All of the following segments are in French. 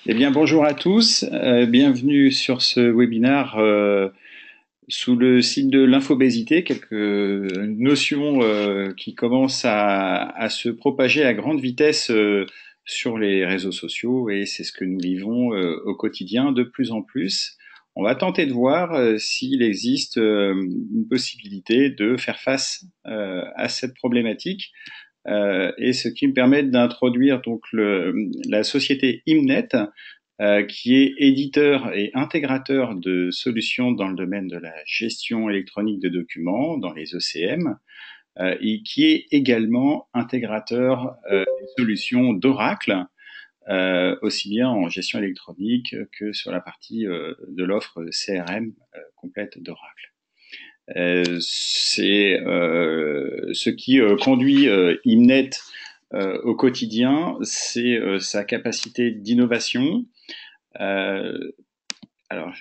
Eh bien, bonjour à tous. Bienvenue sur ce webinaire sous le signe de l'infobésité, quelques notions qui commencent à se propager à grande vitesse sur les réseaux sociaux et c'est ce que nous vivons au quotidien de plus en plus. On va tenter de voir s'il existe une possibilité de faire face à cette problématique. Et ce qui me permet d'introduire donc la société Imnet, qui est éditeur et intégrateur de solutions dans le domaine de la gestion électronique de documents, dans les ECM, et qui est également intégrateur des solutions d'Oracle, aussi bien en gestion électronique que sur la partie de l'offre CRM complète d'Oracle. C'est ce qui conduit Imnet au quotidien, c'est sa capacité d'innovation. Alors,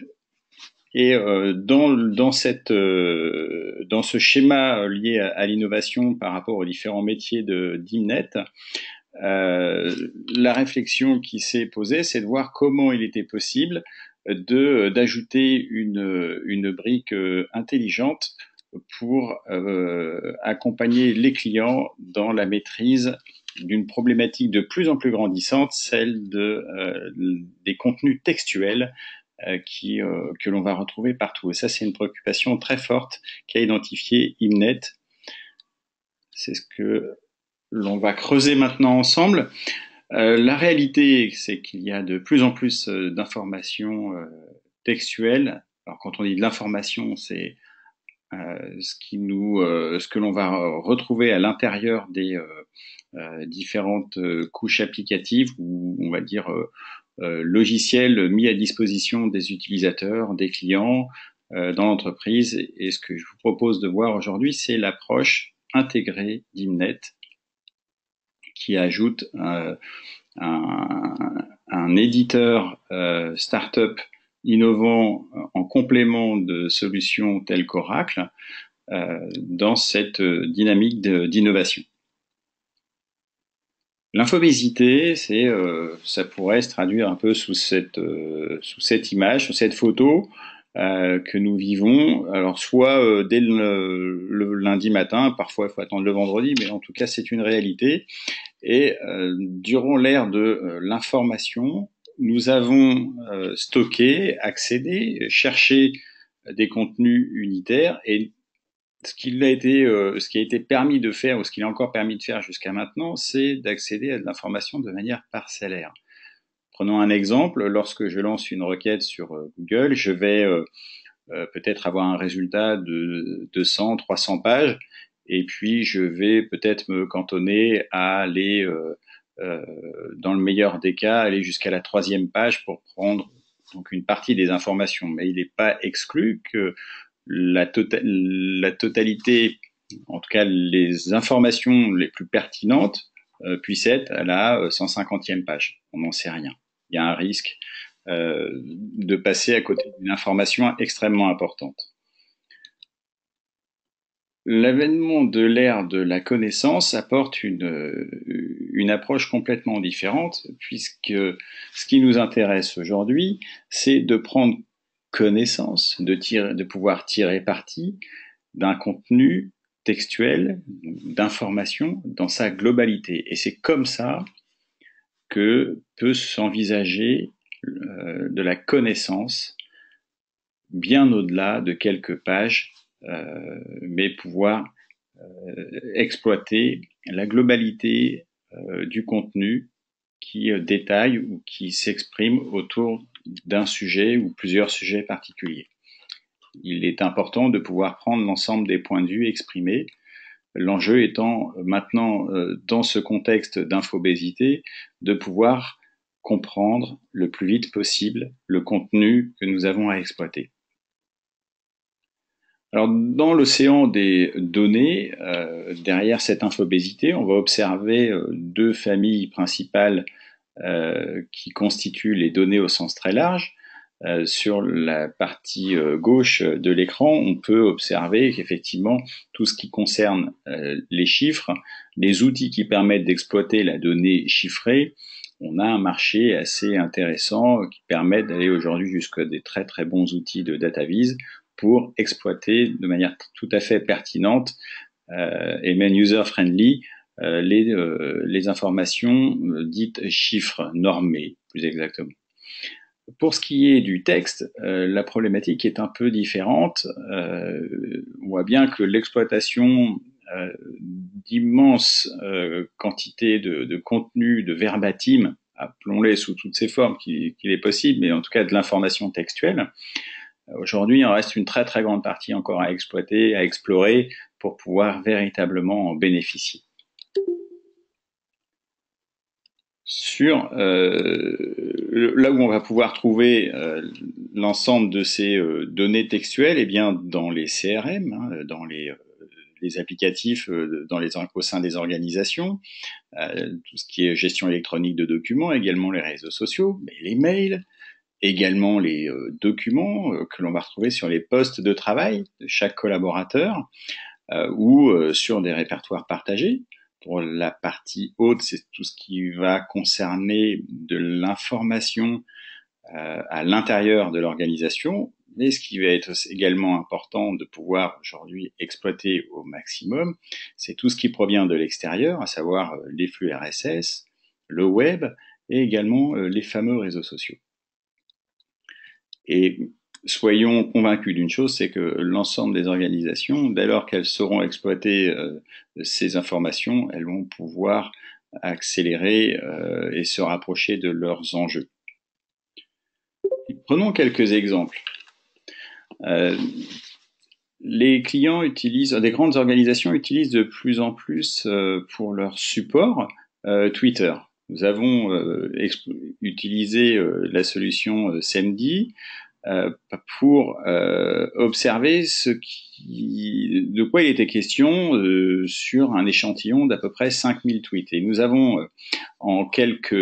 et dans ce schéma lié à l'innovation par rapport aux différents métiers d'Imnet, la réflexion qui s'est posée, c'est de voir comment il était possible d'ajouter une brique intelligente pour accompagner les clients dans la maîtrise d'une problématique de plus en plus grandissante, celle des contenus textuels que l'on va retrouver partout. Et ça, c'est une préoccupation très forte qu'a identifié Imnet. C'est ce que l'on va creuser maintenant ensemble. La réalité, c'est qu'il y a de plus en plus d'informations textuelles. Alors, quand on dit de l'information, c'est ce que l'on va retrouver à l'intérieur des différentes couches applicatives ou on va dire logiciels mis à disposition des utilisateurs, des clients dans l'entreprise. Et ce que je vous propose de voir aujourd'hui, c'est l'approche intégrée d'Imnet qui ajoute un éditeur startup innovant en complément de solutions telles qu'Oracle dans cette dynamique d'innovation. L'infobésité, ça pourrait se traduire un peu sous cette image, sous cette photo que nous vivons. Alors soit dès le lundi matin, parfois il faut attendre le vendredi, mais en tout cas c'est une réalité. Et durant l'ère de l'information, nous avons stocké, accédé, cherché des contenus unitaires et ce qui a été permis de faire ou ce qu'il est encore permis de faire jusqu'à maintenant, c'est d'accéder à de l'information de manière parcellaire. Prenons un exemple, lorsque je lance une requête sur Google, je vais peut-être avoir un résultat de 200, 300 pages, et puis je vais peut-être me cantonner à aller, dans le meilleur des cas, aller jusqu'à la 3e page pour prendre donc une partie des informations. Mais il n'est pas exclu que la totalité, en tout cas les informations les plus pertinentes, puissent être à la 150e page. On n'en sait rien. Il y a un risque de passer à côté d'une information extrêmement importante. L'avènement de l'ère de la connaissance apporte une approche complètement différente, puisque ce qui nous intéresse aujourd'hui, c'est de prendre connaissance, de pouvoir tirer parti d'un contenu textuel, d'information dans sa globalité. Et c'est comme ça que peut s'envisager de la connaissance bien au-delà de quelques pages, mais pouvoir exploiter la globalité du contenu qui détaille ou qui s'exprime autour d'un sujet ou plusieurs sujets particuliers. Il est important de pouvoir prendre l'ensemble des points de vue exprimés. L'enjeu étant maintenant, dans ce contexte d'infobésité, de pouvoir comprendre le plus vite possible le contenu que nous avons à exploiter. Alors, dans l'océan des données, derrière cette infobésité, on va observer deux familles principales qui constituent les données au sens très large. Sur la partie gauche de l'écran, on peut observer qu'effectivement, tout ce qui concerne les chiffres, les outils qui permettent d'exploiter la donnée chiffrée, on a un marché assez intéressant qui permet d'aller aujourd'hui jusqu'à des très très bons outils de DataVis pour exploiter de manière tout à fait pertinente et même user-friendly les informations dites chiffres normés, plus exactement. Pour ce qui est du texte, la problématique est un peu différente. On voit bien que l'exploitation d'immenses quantités de contenu, de verbatim, appelons-les sous toutes ces formes qu'il est possible, mais en tout cas de l'information textuelle. Aujourd'hui, il en reste une très très grande partie encore à exploiter, à explorer pour pouvoir véritablement en bénéficier. Sur là où on va pouvoir trouver l'ensemble de ces données textuelles, eh bien dans les CRM, hein, dans les applicatifs au sein des organisations, tout ce qui est gestion électronique de documents, également les réseaux sociaux, mais les mails, également les documents que l'on va retrouver sur les postes de travail de chaque collaborateur ou sur des répertoires partagés. Pour la partie haute, c'est tout ce qui va concerner de l'information à l'intérieur de l'organisation, mais ce qui va être également important de pouvoir aujourd'hui exploiter au maximum, c'est tout ce qui provient de l'extérieur, à savoir les flux RSS, le web et également les fameux réseaux sociaux. Et soyons convaincus d'une chose, c'est que l'ensemble des organisations, dès lors qu'elles sauront exploiter ces informations, elles vont pouvoir accélérer et se rapprocher de leurs enjeux. Prenons quelques exemples. Les clients utilisent, des grandes organisations utilisent de plus en plus pour leur support Twitter. Nous avons utilisé la solution Semdi pour observer de quoi il était question sur un échantillon d'à peu près 5000 tweets. Et nous avons en quelques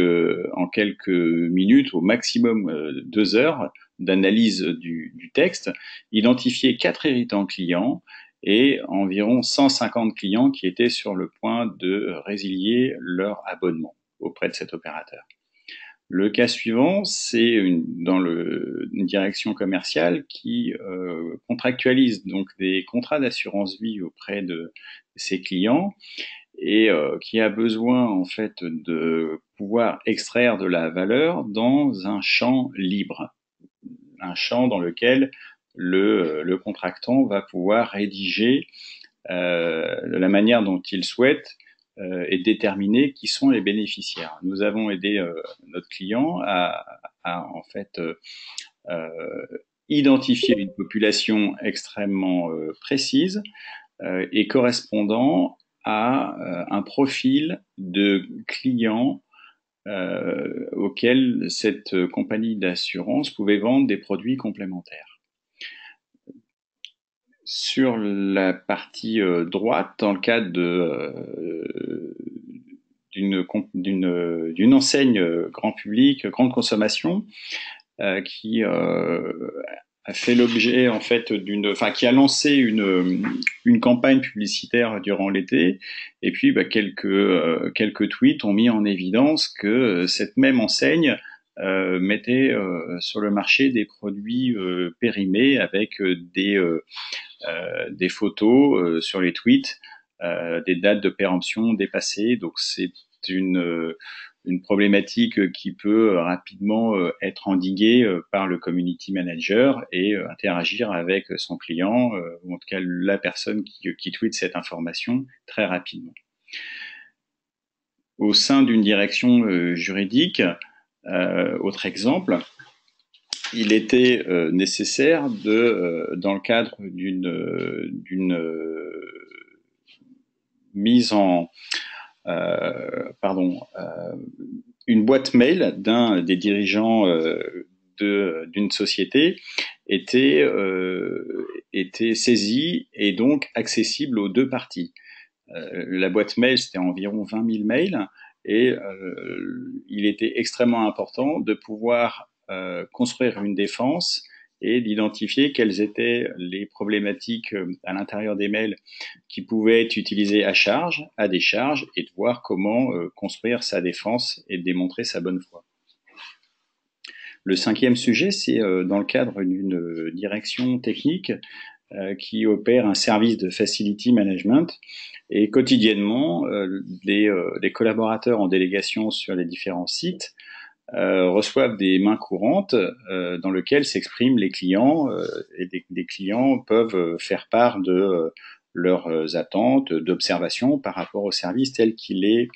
minutes, au maximum 2 heures d'analyse du texte, identifié 4 irritants clients et environ 150 clients qui étaient sur le point de résilier leur abonnement auprès de cet opérateur. Le cas suivant, c'est une direction commerciale qui contractualise donc des contrats d'assurance vie auprès de ses clients et qui a besoin en fait de pouvoir extraire de la valeur dans un champ libre, un champ dans lequel le contractant va pouvoir rédiger de la manière dont il souhaite et déterminer qui sont les bénéficiaires. Nous avons aidé notre client à en fait identifier une population extrêmement précise et correspondant à un profil de client auquel cette compagnie d'assurance pouvait vendre des produits complémentaires. Sur la partie droite, dans le cadre d'une enseigne grand public, grande consommation, qui a fait l'objet en fait qui a lancé une campagne publicitaire durant l'été, et puis quelques tweets ont mis en évidence que cette même enseigne mettait sur le marché des produits périmés avec des photos sur les tweets, des dates de péremption dépassées. Donc c'est une problématique qui peut rapidement être endiguée par le community manager et interagir avec son client, ou en tout cas la personne qui tweet cette information très rapidement. Au sein d'une direction juridique, autre exemple, il était nécessaire dans le cadre d'une mise en une boîte mail d'un des dirigeants d'une société était saisie et donc accessible aux deux parties. La boîte mail, c'était environ 20 000 mails et il était extrêmement important de pouvoir construire une défense et d'identifier quelles étaient les problématiques à l'intérieur des mails qui pouvaient être utilisées à charge, à décharge, et de voir comment construire sa défense et de démontrer sa bonne foi. Le cinquième sujet, c'est dans le cadre d'une direction technique qui opère un service de facility management. Et quotidiennement, les collaborateurs en délégation sur les différents sites reçoivent des mains courantes dans lesquelles s'expriment les clients et des clients peuvent faire part de leurs attentes, d'observations par rapport au service tel qu'il est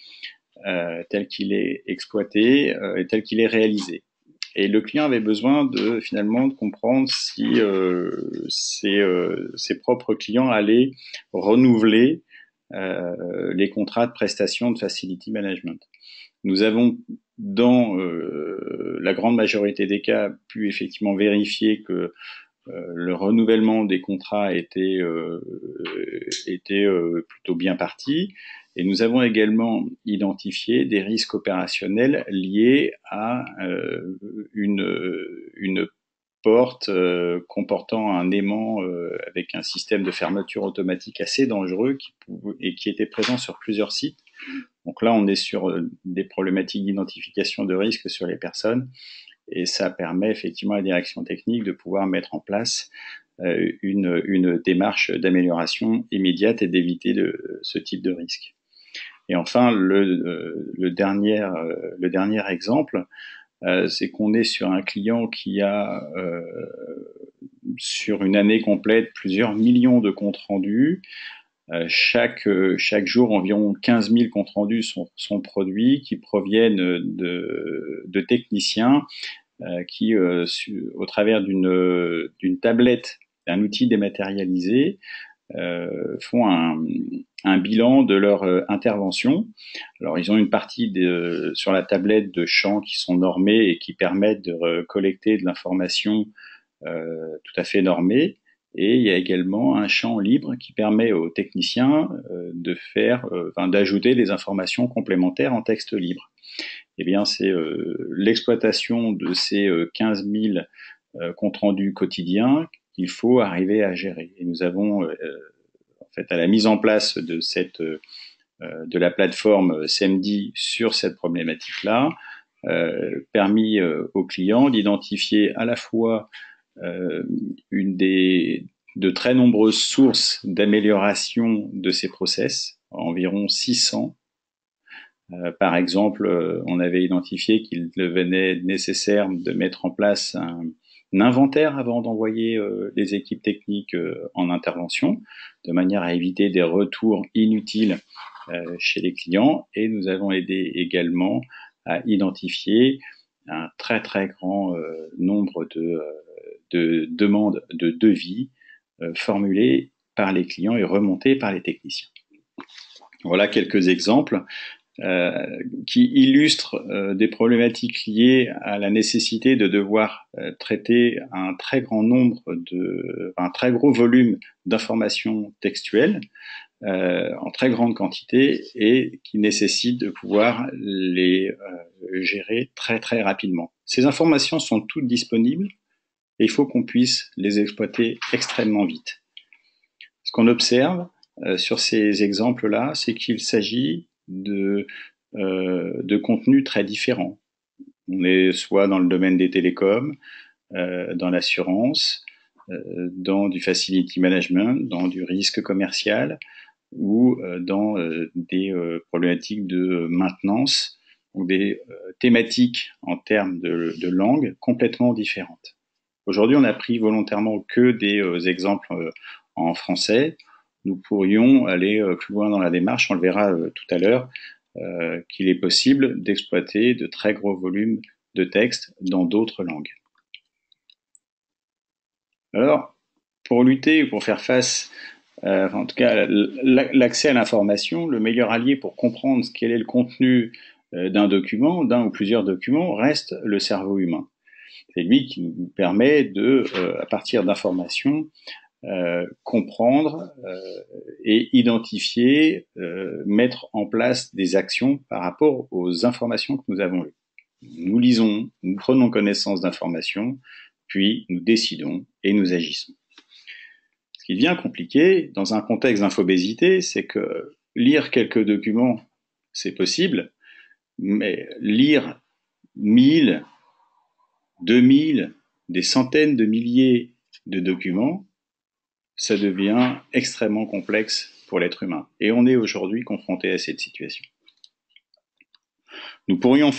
exploité et tel qu'il est réalisé. Et le client avait besoin finalement de comprendre si ses propres clients allaient renouveler les contrats de prestation de facility management. Nous avons, dans la grande majorité des cas, pu effectivement vérifier que le renouvellement des contrats était plutôt bien parti. Et nous avons également identifié des risques opérationnels liés à une porte comportant un aimant avec un système de fermeture automatique assez dangereux qui était présent sur plusieurs sites. Donc là, on est sur des problématiques d'identification de risques sur les personnes et ça permet effectivement à la direction technique de pouvoir mettre en place une démarche d'amélioration immédiate et d'éviter ce type de risque. Et enfin, le dernier exemple, c'est qu'on est sur un client qui a, sur une année complète, plusieurs millions de comptes rendus. Chaque jour, environ 15 000 comptes rendus sont produits qui proviennent de techniciens qui, au travers d'une tablette, d'un outil dématérialisé, font un bilan de leur intervention. Alors, ils ont une partie sur la tablette de champs qui sont normés et qui permettent de collecter de l'information tout à fait normée. Et il y a également un champ libre qui permet aux techniciens d'ajouter des informations complémentaires en texte libre. Eh bien, c'est l'exploitation de ces 15 000 comptes rendus quotidiens qu'il faut arriver à gérer. Et nous avons en fait, à la mise en place de la plateforme SEMDI sur cette problématique-là, permis aux clients d'identifier à la fois de très nombreuses sources d'amélioration de ces process, environ 600. Par exemple, on avait identifié qu'il devenait nécessaire de mettre en place un inventaire avant d'envoyer les équipes techniques en intervention, de manière à éviter des retours inutiles chez les clients. Et nous avons aidé également à identifier un très très grand nombre de demandes de devis formulées par les clients et remontées par les techniciens. Voilà quelques exemples qui illustrent des problématiques liées à la nécessité de devoir traiter un très très gros volume d'informations textuelles en très grande quantité et qui nécessitent de pouvoir les gérer très très rapidement. Ces informations sont toutes disponibles et il faut qu'on puisse les exploiter extrêmement vite. Ce qu'on observe sur ces exemples-là, c'est qu'il s'agit de contenus très différents. On est soit dans le domaine des télécoms, dans l'assurance, dans du facility management, dans du risque commercial ou dans des problématiques de maintenance ou des thématiques en termes de langue complètement différentes. Aujourd'hui, on n'a pris volontairement que des exemples en français. Nous pourrions aller plus loin dans la démarche, on le verra tout à l'heure, qu'il est possible d'exploiter de très gros volumes de texte dans d'autres langues. Alors, pour lutter, pour faire face, en tout cas, l'accès à l'information, le meilleur allié pour comprendre quel est le contenu d'un document, d'un ou plusieurs documents, reste le cerveau humain. C'est lui qui nous permet de, à partir d'informations, comprendre et identifier, mettre en place des actions par rapport aux informations que nous avons lues. Nous lisons, nous prenons connaissance d'informations, puis nous décidons et nous agissons. Ce qui devient compliqué dans un contexte d'infobésité, c'est que lire quelques documents, c'est possible, mais lire 1000, 2000, des centaines de milliers de documents, ça devient extrêmement complexe pour l'être humain. Et on est aujourd'hui confronté à cette situation. Nous pourrions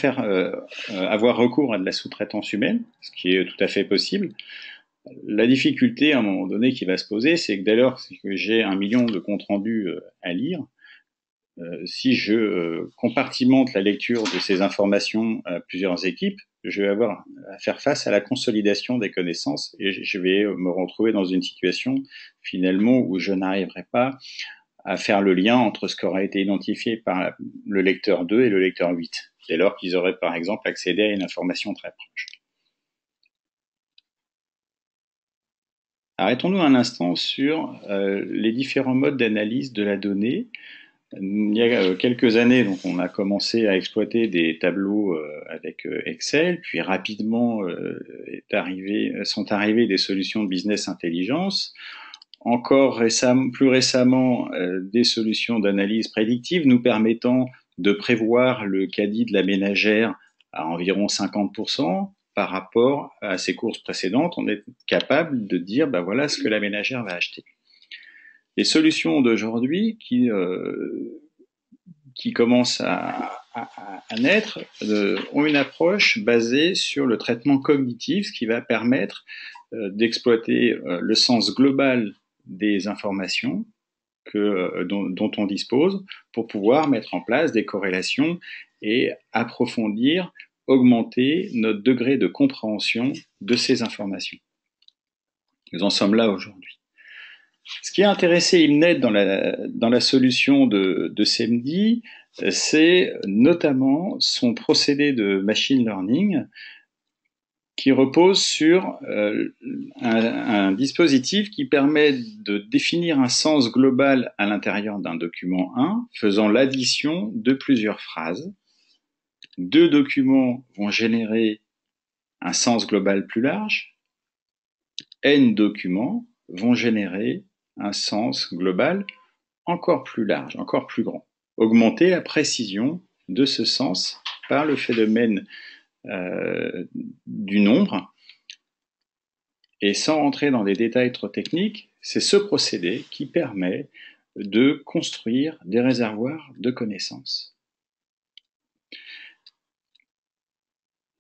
avoir recours à de la sous-traitance humaine, ce qui est tout à fait possible. La difficulté, à un moment donné, qui va se poser, c'est que dès lors que j'ai 1 million de comptes rendus à lire, si je compartimente la lecture de ces informations à plusieurs équipes, je vais avoir à faire face à la consolidation des connaissances et je vais me retrouver dans une situation finalement où je n'arriverai pas à faire le lien entre ce qui aura été identifié par le lecteur 2 et le lecteur 8, dès lors qu'ils auraient par exemple accédé à une information très proche. Arrêtons-nous un instant sur les différents modes d'analyse de la donnée. Il y a quelques années, donc, on a commencé à exploiter des tableaux avec Excel, puis rapidement sont arrivées des solutions de business intelligence. Encore plus récemment, des solutions d'analyse prédictive nous permettant de prévoir le caddie de la ménagère à environ 50%. Par rapport à ses courses précédentes, on est capable de dire, ben voilà ce que la ménagère va acheter. Les solutions d'aujourd'hui qui commencent à naître ont une approche basée sur le traitement cognitif, ce qui va permettre d'exploiter le sens global des informations dont on dispose pour pouvoir mettre en place des corrélations et approfondir, augmenter notre degré de compréhension de ces informations. Nous en sommes là aujourd'hui. Ce qui a intéressé Imnet dans la solution de SEMDI, c'est notamment son procédé de machine learning qui repose sur un dispositif qui permet de définir un sens global à l'intérieur d'un document 1, faisant l'addition de plusieurs phrases. 2 documents vont générer un sens global plus large. N documents vont générer un sens global encore plus large, encore plus grand. Augmenter la précision de ce sens par le phénomène du nombre. Et sans rentrer dans des détails trop techniques, c'est ce procédé qui permet de construire des réservoirs de connaissances.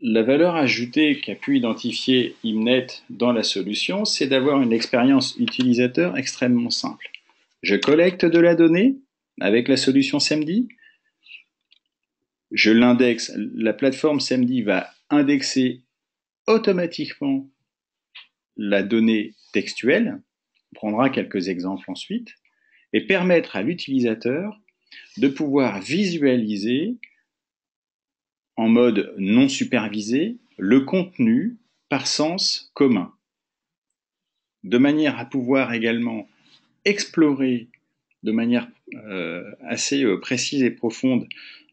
La valeur ajoutée qu'a pu identifier Imnet dans la solution, c'est d'avoir une expérience utilisateur extrêmement simple. Je collecte de la donnée avec la solution SEMDI, je l'indexe, la plateforme SEMDI va indexer automatiquement la donnée textuelle, on prendra quelques exemples ensuite, et permettre à l'utilisateur de pouvoir visualiser en mode non supervisé le contenu par sens commun, de manière à pouvoir également explorer de manière assez précise et profonde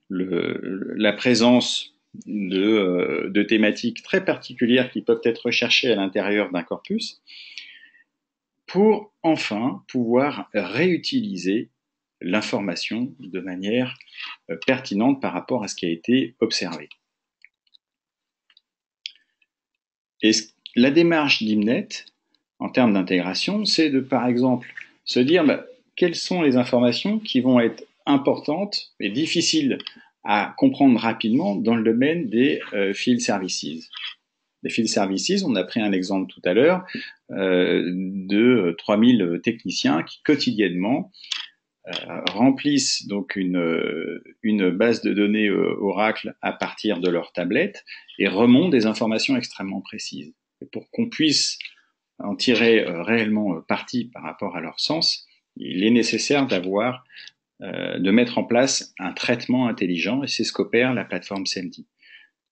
la présence de thématiques très particulières qui peuvent être recherchées à l'intérieur d'un corpus, pour enfin pouvoir réutiliser l'information de manière pertinente par rapport à ce qui a été observé. Et la démarche d'Imnet, en termes d'intégration, c'est de, par exemple, se dire quelles sont les informations qui vont être importantes et difficiles à comprendre rapidement dans le domaine des field services. Les field services, on a pris un exemple tout à l'heure de 3000 techniciens qui quotidiennement remplissent donc une base de données Oracle à partir de leur tablette et remontent des informations extrêmement précises. Et pour qu'on puisse en tirer réellement parti par rapport à leur sens, il est nécessaire de mettre en place un traitement intelligent, et c'est ce qu'opère la plateforme SEMDI.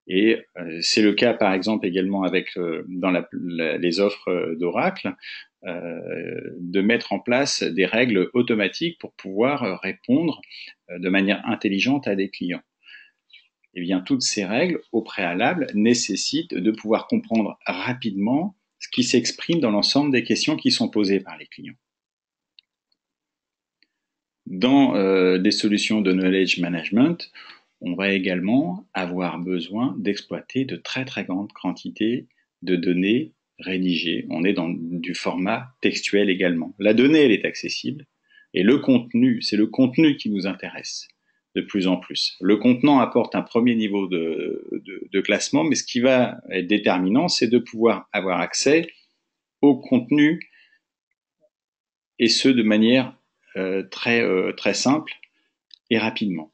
Et c'est le cas par exemple également dans les offres d'Oracle, de mettre en place des règles automatiques pour pouvoir répondre de manière intelligente à des clients. Eh bien, toutes ces règles, au préalable, nécessitent de pouvoir comprendre rapidement ce qui s'exprime dans l'ensemble des questions qui sont posées par les clients. Dans des solutions de knowledge management, on va également avoir besoin d'exploiter de très très grandes quantités de données rédigées. On est dans du format textuel également. La donnée, elle est accessible, et le contenu, c'est le contenu qui nous intéresse de plus en plus. Le contenant apporte un premier niveau de classement, mais ce qui va être déterminant, c'est de pouvoir avoir accès au contenu, et ce de manière très simple et rapidement.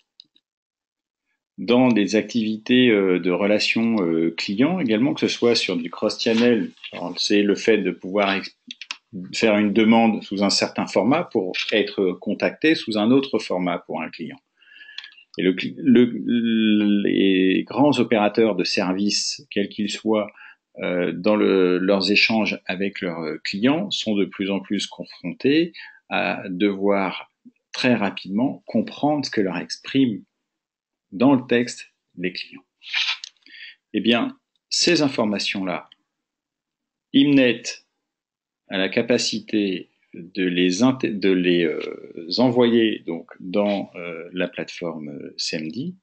Dans des activités de relations clients également, que ce soit sur du cross-channel, c'est le fait de pouvoir faire une demande sous un certain format pour être contacté sous un autre format pour un client. Et les grands opérateurs de services, quels qu'ils soient, dans leurs échanges avec leurs clients, sont de plus en plus confrontés à devoir très rapidement comprendre ce que leur expriment dans le texte les clients. Eh bien, ces informations-là, Imnet a la capacité de les envoyer donc dans la plateforme SEMD,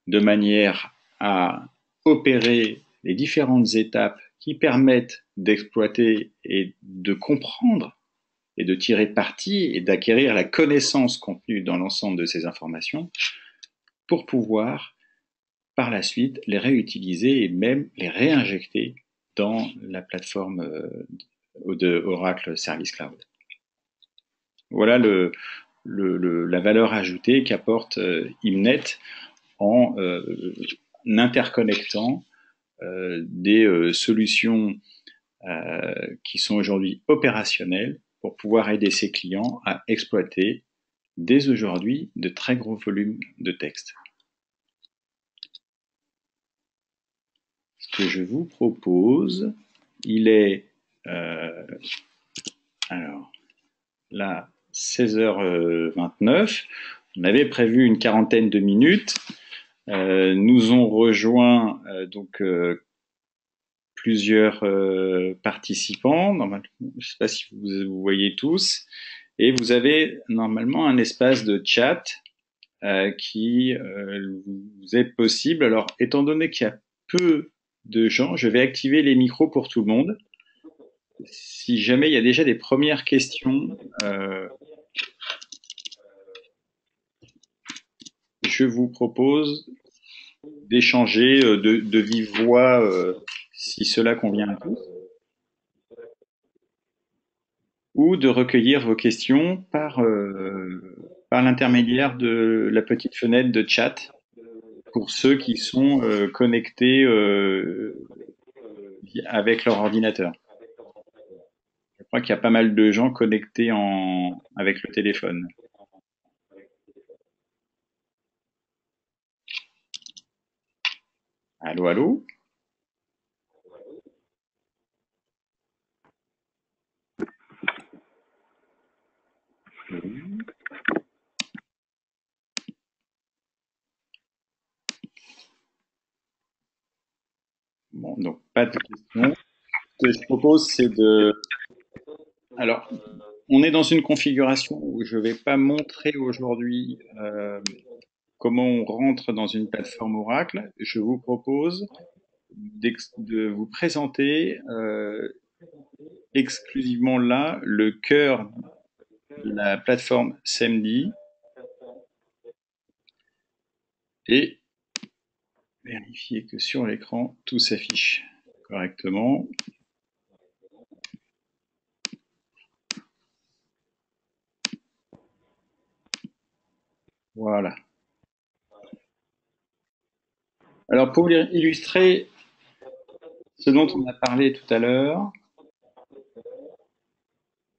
de manière à opérer les différentes étapes qui permettent d'exploiter et de comprendre et de tirer parti et d'acquérir la connaissance contenue dans l'ensemble de ces informations pour pouvoir par la suite les réutiliser et même les réinjecter dans la plateforme de Oracle Service Cloud. Voilà la valeur ajoutée qu'apporte Imnet en interconnectant des solutions qui sont aujourd'hui opérationnelles pour pouvoir aider ses clients à exploiter dès aujourd'hui de très gros volumes de texte. Ce que je vous propose, il est alors là 16h29. On avait prévu une quarantaine de minutes. Nous ont rejoint donc plusieurs participants. Normalement, je ne sais pas si vous voyez tous. Et vous avez normalement un espace de chat qui vous est possible. Alors, étant donné qu'il y a peu de gens, je vais activer les micros pour tout le monde. Si jamais il y a déjà des premières questions, je vous propose d'échanger de vive voix si cela convient à tous, ou de recueillir vos questions par l'intermédiaire de la petite fenêtre de chat pour ceux qui sont connectés avec leur ordinateur. Je crois qu'il y a pas mal de gens connectés avec le téléphone. Allô, allô? Bon, donc pas de questions. Ce que je propose, c'est de... Alors, on est dans une configuration où je ne vais pas montrer aujourd'hui comment on rentre dans une plateforme Oracle. Je vous propose de vous présenter exclusivement là le cœur de la plateforme SEMD et vérifier que sur l'écran tout s'affiche correctement. Voilà. Alors pour illustrer ce dont on a parlé tout à l'heure,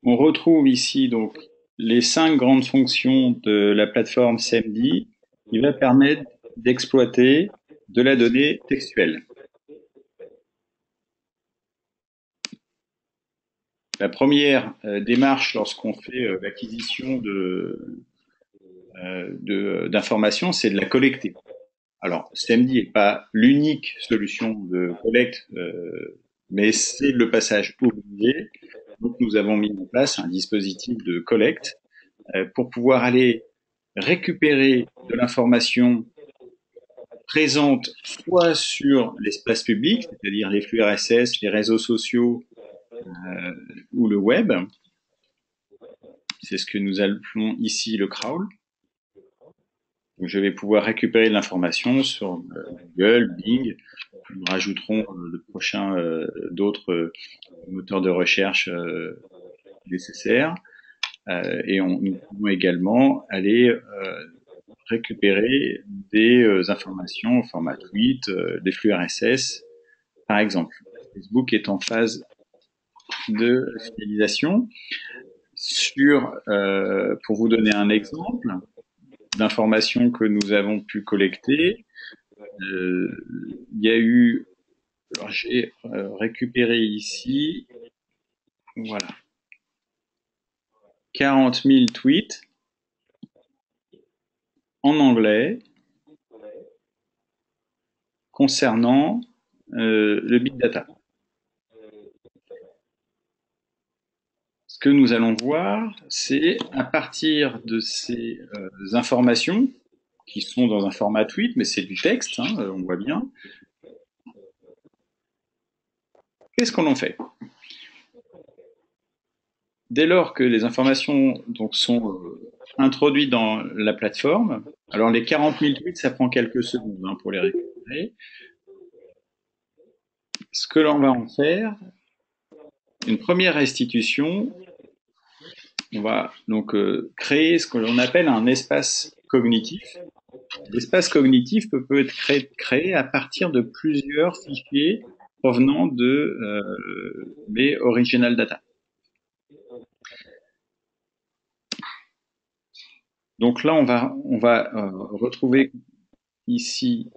on retrouve ici donc les 5 grandes fonctions de la plateforme SEMD qui va permettre d'exploiter de la donnée textuelle. La première démarche lorsqu'on fait l'acquisition d'informations, c'est de la collecter. Alors, SEMD n'est pas l'unique solution de collecte mais c'est le passage obligé. Donc nous avons mis en place un dispositif de collecte pour pouvoir aller récupérer de l'information présente soit sur l'espace public, c'est-à-dire les flux RSS, les réseaux sociaux ou le web. C'est ce que nous appelons ici le crawl. Donc, je vais pouvoir récupérer de l'information sur Google, Bing. Nous rajouterons le prochain d'autres moteurs de recherche nécessaires. Et nous pouvons également aller récupérer des informations au format tweet, des flux RSS, par exemple. Facebook est en phase de finalisation. Pour vous donner un exemple d'informations que nous avons pu collecter, il y a eu, alors j'ai récupéré ici, voilà, 40 000 tweets en anglais concernant le big data. Ce que nous allons voir, c'est à partir de ces informations qui sont dans un format tweet, mais c'est du texte, hein, on voit bien. Qu'est-ce qu'on en fait? Dès lors que les informations donc, sont introduites dans la plateforme, alors les 40 000 tweets, ça prend quelques secondes hein, pour les récupérer. Ce que l'on va en faire, une première restitution, on va donc créer ce que l'on appelle un espace cognitif. L'espace cognitif peut être créé à partir de plusieurs fichiers provenant de mes original data. Donc là, on va retrouver ici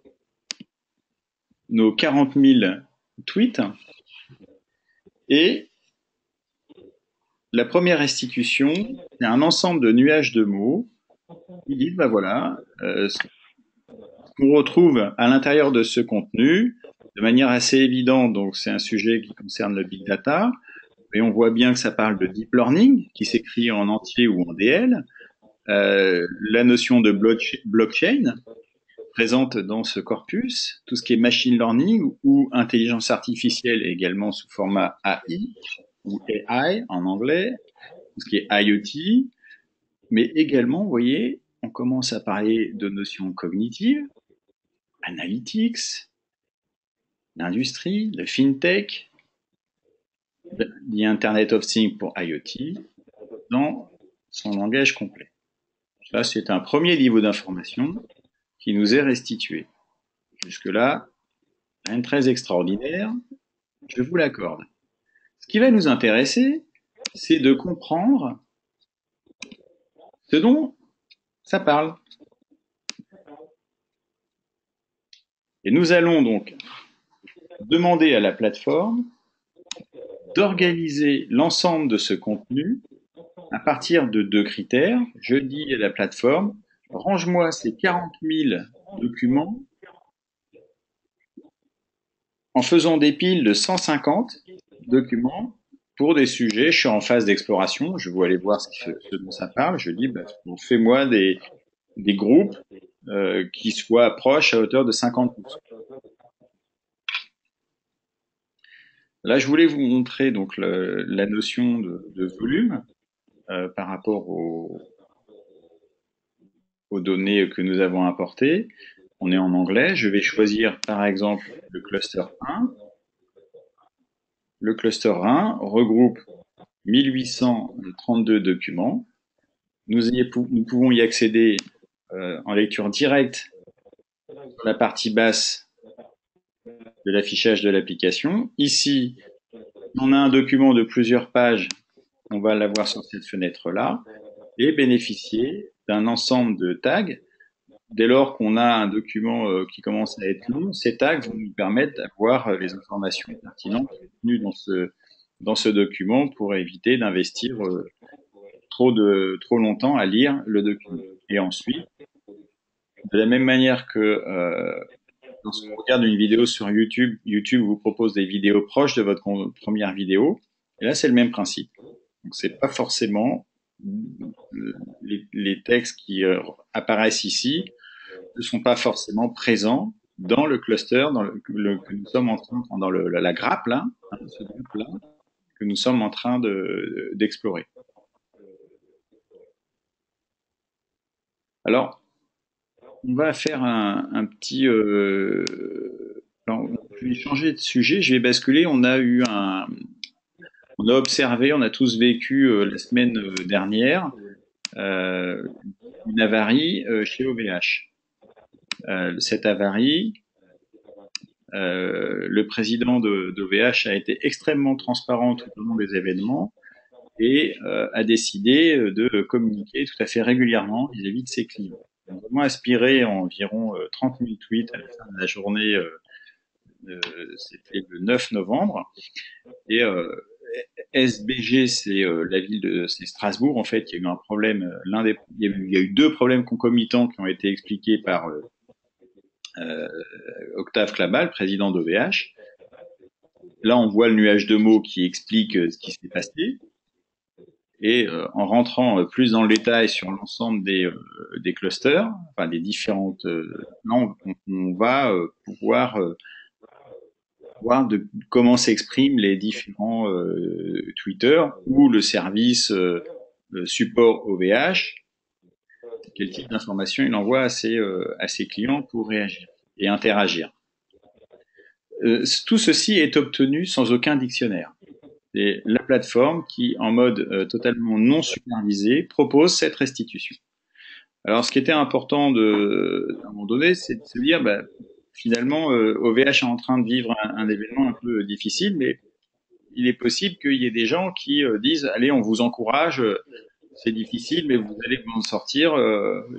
nos 40 000 tweets et la première restitution, c'est un ensemble de nuages de mots qui disent, bah voilà, ce qu'on retrouve à l'intérieur de ce contenu, de manière assez évidente, donc c'est un sujet qui concerne le big data, et on voit bien que ça parle de deep learning, qui s'écrit en entier ou en DL, la notion de blockchain présente dans ce corpus, tout ce qui est machine learning ou intelligence artificielle également sous format AI ou AI en anglais, tout ce qui est IoT, mais également, vous voyez, on commence à parler de notions cognitives, analytics, l'industrie, le fintech, the Internet of Things pour IoT, dans son langage complet. Ça, c'est un premier niveau d'information qui nous est restitué. Jusque-là, rien de très extraordinaire, je vous l'accorde. Ce qui va nous intéresser, c'est de comprendre ce dont ça parle. Et nous allons donc demander à la plateforme d'organiser l'ensemble de ce contenu à partir de deux critères. Je dis à la plateforme, range-moi ces 40 000 documents en faisant des piles de 150 documents pour des sujets. Je suis en phase d'exploration, je veux aller voir ce dont ça parle. Je dis, bah, fais-moi des groupes qui soient proches à hauteur de 50%. Là, je voulais vous montrer donc la notion de volume par rapport aux données que nous avons importées. On est en anglais. Je vais choisir par exemple le cluster 1. Le cluster 1 regroupe 1832 documents. Nous pouvons y accéder en lecture directe sur la partie basse de l'affichage de l'application. Ici, on a un document de plusieurs pages, on va l'avoir sur cette fenêtre-là, et bénéficier d'un ensemble de tags. Dès lors qu'on a un document qui commence à être long, ces tags vont nous permettre d'avoir les informations pertinentes contenues dans ce document pour éviter d'investir trop longtemps à lire le document. Et ensuite, de la même manière que lorsqu'on regarde une vidéo sur YouTube, YouTube vous propose des vidéos proches de votre première vidéo. Et là, c'est le même principe. Donc, c'est pas forcément les textes qui apparaissent ici ne sont pas forcément présents dans le cluster que nous sommes en train, dans la grappe là, hein, ce groupe là, que nous sommes en train d'explorer. Alors, on va faire un petit. Alors, je vais changer de sujet. Je vais basculer. On a observé, on a tous vécu la semaine dernière euh, une avarie chez OVH. Cette avarie, le président d'OVH a été extrêmement transparent tout au long des événements et a décidé de communiquer tout à fait régulièrement vis-à-vis de ses clients. Nous avons aspiré environ 30 000 tweets à la fin de la journée, c'était le 9 novembre, et SBG, c'est la ville c'est Strasbourg en fait. Il y a eu un problème. Il y a eu deux problèmes concomitants qui ont été expliqués par Octave Klabal, président d'OVH. Là, on voit le nuage de mots qui explique ce qui s'est passé. Et en rentrant plus dans le détail sur l'ensemble des clusters, enfin des différentes, là, on va pouvoir voir comment s'expriment les différents Twitter ou le service support OVH, quel type d'information il envoie à ses clients pour réagir et interagir. Tout ceci est obtenu sans aucun dictionnaire. C'est la plateforme qui, en mode totalement non supervisé, propose cette restitution. Alors, ce qui était important à un moment donné, c'est de se dire, finalement, OVH est en train de vivre un événement un peu difficile, mais il est possible qu'il y ait des gens qui disent, allez, on vous encourage, c'est difficile, mais vous allez vous en sortir,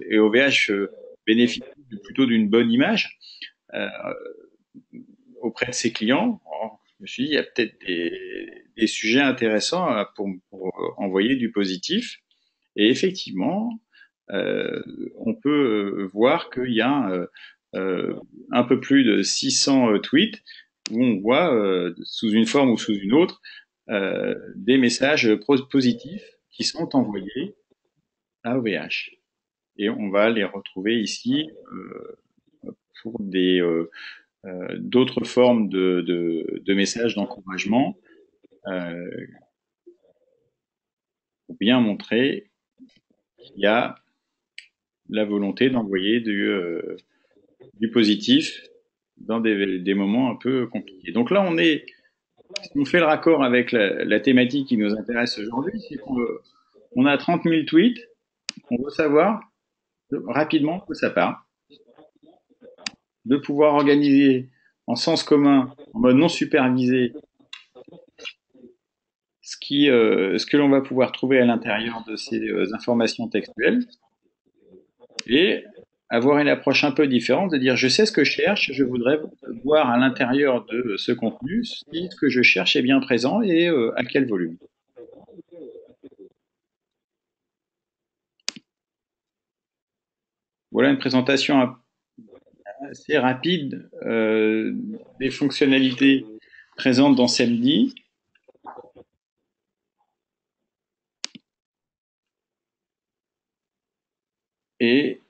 et OVH bénéficie plutôt d'une bonne image auprès de ses clients. Alors, je me suis dit, il y a peut-être des sujets intéressants pour envoyer du positif. Et effectivement, on peut voir qu'il y a un peu plus de 600 tweets où on voit, sous une forme ou sous une autre, des messages positifs qui sont envoyés à OVH. Et on va les retrouver ici pour d'autres formes de messages d'encouragement pour bien montrer qu'il y a la volonté d'envoyer du positif dans des moments un peu compliqués. Donc là, on fait le raccord avec la thématique qui nous intéresse aujourd'hui, c'est qu'on a 30 000 tweets, on veut savoir rapidement où ça part, de pouvoir organiser en sens commun, en mode non supervisé, ce que l'on va pouvoir trouver à l'intérieur de ces informations textuelles, et avoir une approche un peu différente, de dire je sais ce que je cherche, je voudrais voir à l'intérieur de ce contenu si ce que je cherche est bien présent et à quel volume. Voilà une présentation assez rapide des fonctionnalités présentes dans SEMD. Et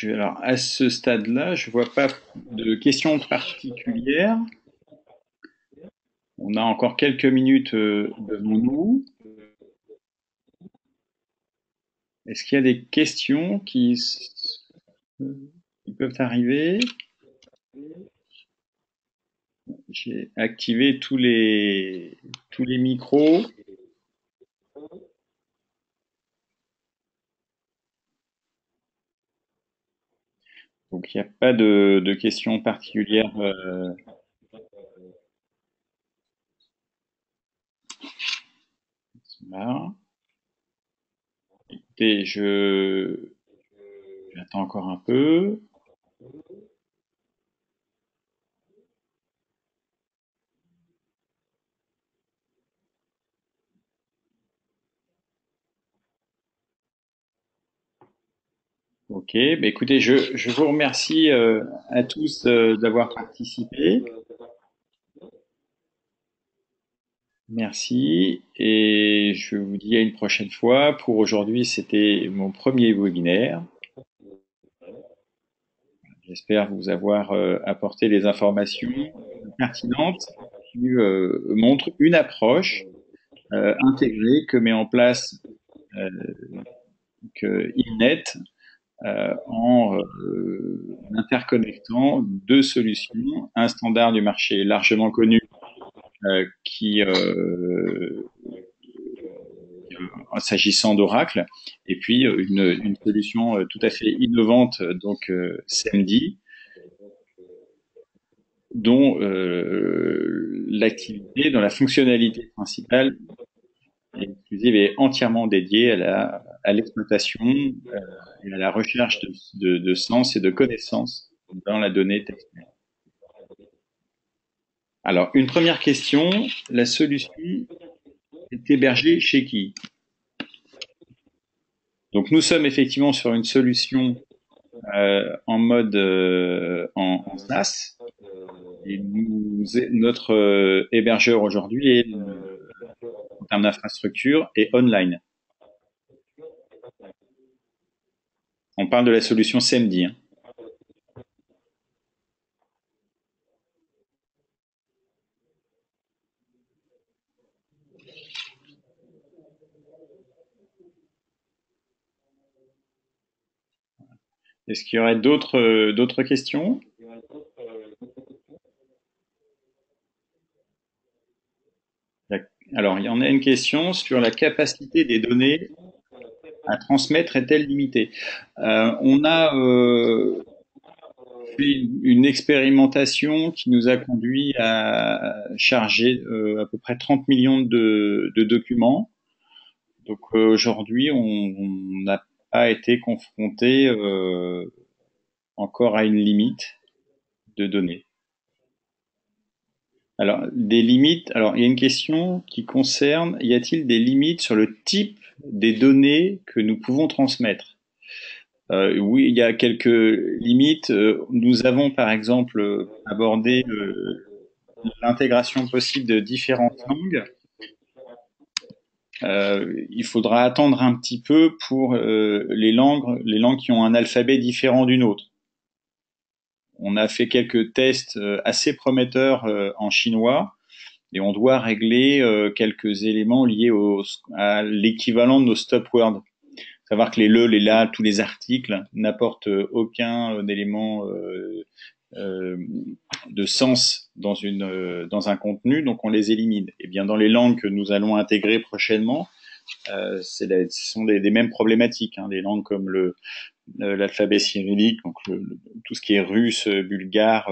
alors à ce stade-là, je vois pas de questions particulières. On a encore quelques minutes devant nous. Est-ce qu'il y a des questions qui peuvent arriver? J'ai activé tous les micros. Donc il n'y a pas de questions particulières. Là. Écoutez, j'attends encore un peu. Ok, bah écoutez, je vous remercie à tous d'avoir participé. Merci et je vous dis à une prochaine fois. Pour aujourd'hui, c'était mon premier webinaire. J'espère vous avoir apporté des informations pertinentes qui montrent une approche intégrée que met en place euh, que Innet en interconnectant deux solutions, un standard du marché largement connu qui s'agissant d'Oracle, et puis une solution tout à fait innovante, donc SEMD, dont l'activité, dont la fonctionnalité principale est exclusive et entièrement dédiée à l'exploitation et à la recherche de sens et de connaissances dans la donnée textuelle. Alors, une première question, la solution est hébergée chez qui? Donc, nous sommes effectivement sur une solution en mode en SaaS. Et notre hébergeur aujourd'hui est, en termes d'infrastructure, est online. On parle de la solution CMD. Hein. Est-ce qu'il y aurait d'autres questions? Alors, il y en a une question sur la capacité des données à transmettre est-elle limitée? On a fait une expérimentation qui nous a conduit à charger à peu près 30 millions de documents. Donc aujourd'hui, on n'a pas été confronté encore à une limite de données. Alors, des limites. Alors, il y a une question qui concerne, y a-t-il des limites sur le type des données que nous pouvons transmettre? Oui, il y a quelques limites. Nous avons, par exemple, abordé l'intégration possible de différentes langues. Il faudra attendre un petit peu pour les langues qui ont un alphabet différent d'une autre. On a fait quelques tests assez prometteurs en chinois et on doit régler quelques éléments liés à l'équivalent de nos stop words. Savoir que les le, les la, tous les articles n'apportent aucun élément de sens dans un contenu, donc on les élimine. Et bien dans les langues que nous allons intégrer prochainement, ce sont des mêmes problématiques. Hein, des langues comme l'alphabet cyrillique, donc tout ce qui est russe, bulgare,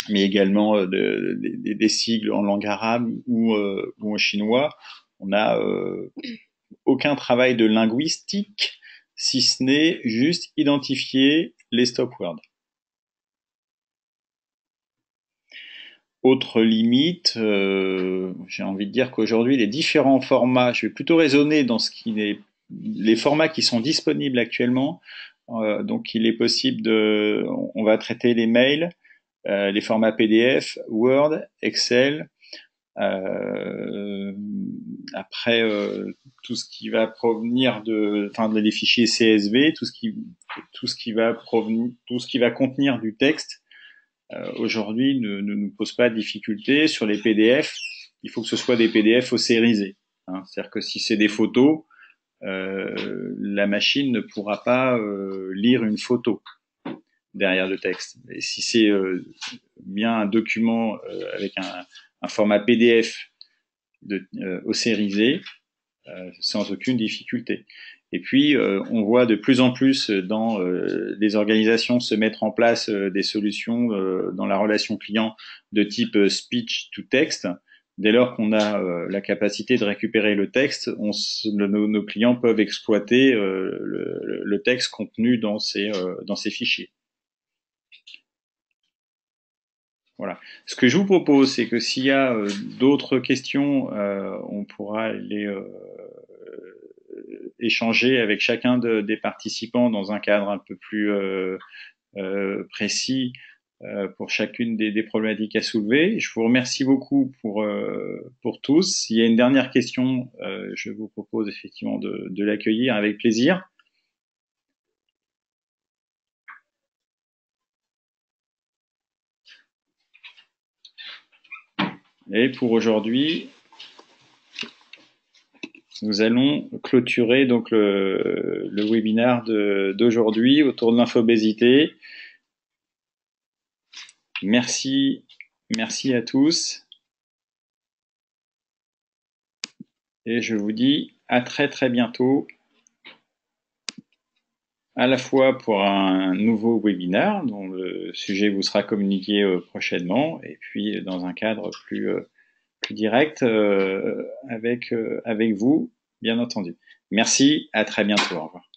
mais également des sigles en langue arabe ou en chinois. On n'a aucun travail de linguistique, si ce n'est juste identifier les stop words. Autre limite, j'ai envie de dire qu'aujourd'hui, les différents formats, je vais plutôt raisonner dans ce qui est les formats qui sont disponibles actuellement. Donc, il est possible on va traiter les mails, les formats PDF, Word, Excel. Après, tout ce qui va provenir des fichiers CSV, tout ce qui va contenir du texte. Aujourd'hui ne nous pose pas de difficulté. Sur les PDF, il faut que ce soit des PDF ossérisés. Hein. C'est-à-dire que si c'est des photos, la machine ne pourra pas lire une photo derrière le texte. Et si c'est bien un document avec un format PDF ossérisé, sans aucune difficulté. Et puis, on voit de plus en plus dans les organisations se mettre en place des solutions dans la relation client de type speech to text. Dès lors qu'on a la capacité de récupérer le texte, nos clients peuvent exploiter le texte contenu dans ces fichiers. Voilà. Ce que je vous propose, c'est que s'il y a d'autres questions, on pourra échanger avec chacun des participants dans un cadre un peu plus précis pour chacune des problématiques à soulever. Je vous remercie beaucoup pour tous. S'il y a une dernière question, je vous propose effectivement de l'accueillir avec plaisir. Et pour aujourd'hui, nous allons clôturer donc le webinaire d'aujourd'hui autour de l'infobésité. Merci à tous. Et je vous dis à très bientôt, à la fois pour un nouveau webinaire dont le sujet vous sera communiqué prochainement, et puis dans un cadre plus direct avec vous, bien entendu. Merci, à très bientôt. Au revoir.